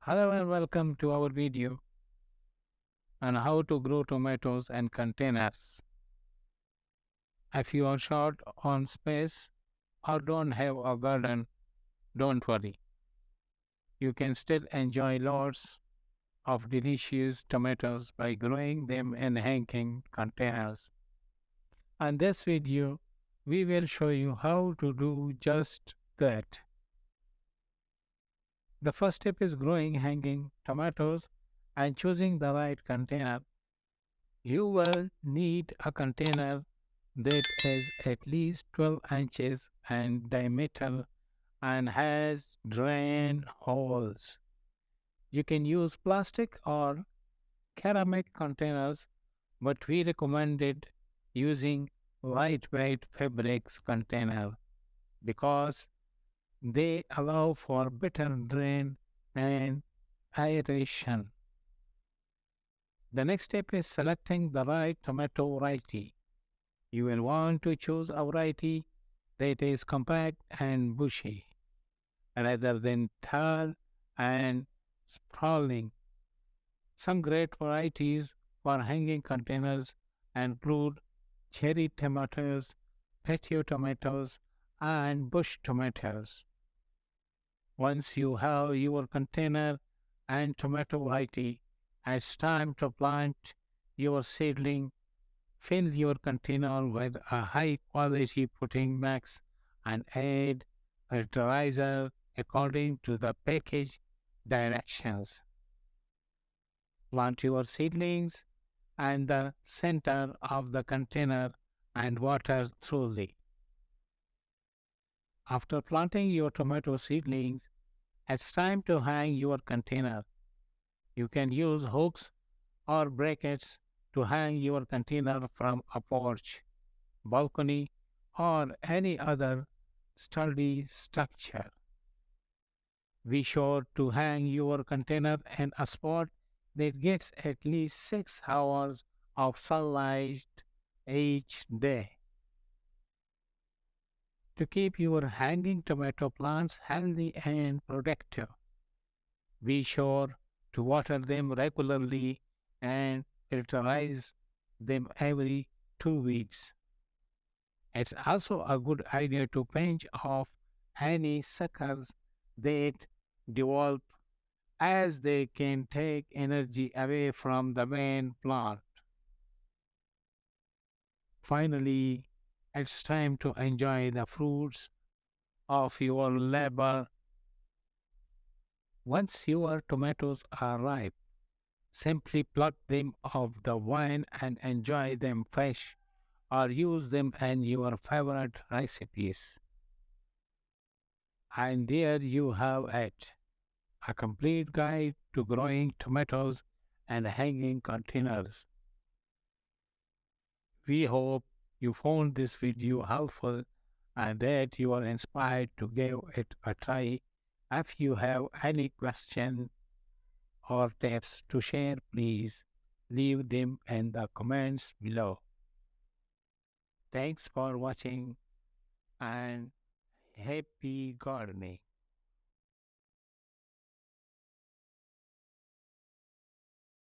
Hello and welcome to our video on how to grow tomatoes in containers. If you are short on space or don't have a garden, don't worry. You can still enjoy lots of delicious tomatoes by growing them in hanging containers. In this video, we will show you how to do just that. The first step is growing hanging tomatoes and choosing the right container. You will need a container that is at least 12 inches in diameter and has drain holes. You can use plastic or ceramic containers, but we recommended using lightweight fabrics container because they allow for better drain and aeration. The next step is selecting the right tomato variety. You will want to choose a variety that is compact and bushy, rather than tall and sprawling. Some great varieties for hanging containers include cherry tomatoes, patio tomatoes, and bush tomatoes. Once you have your container and tomato variety, it's time to plant your seedling. Fill your container with a high quality potting mix and add fertilizer according to the package directions. Plant your seedlings in the center of the container and water thoroughly. After planting your tomato seedlings, it's time to hang your container. You can use hooks or brackets to hang your container from a porch, balcony, or any other sturdy structure. Be sure to hang your container in a spot that gets at least 6 hours of sunlight each day. To keep your hanging tomato plants healthy and productive, be sure to water them regularly and fertilize them every 2 weeks. It's also a good idea to pinch off any suckers that develop, as they can take energy away from the main plant. Finally, it's time to enjoy the fruits of your labor. Once your tomatoes are ripe, simply pluck them off the vine and enjoy them fresh or use them in your favorite recipes. And there you have it, a complete guide to growing tomatoes and hanging containers. We hope you found this video helpful and that you are inspired to give it a try. If you have any questions or tips to share, please leave them in the comments below. Thanks for watching and happy gardening.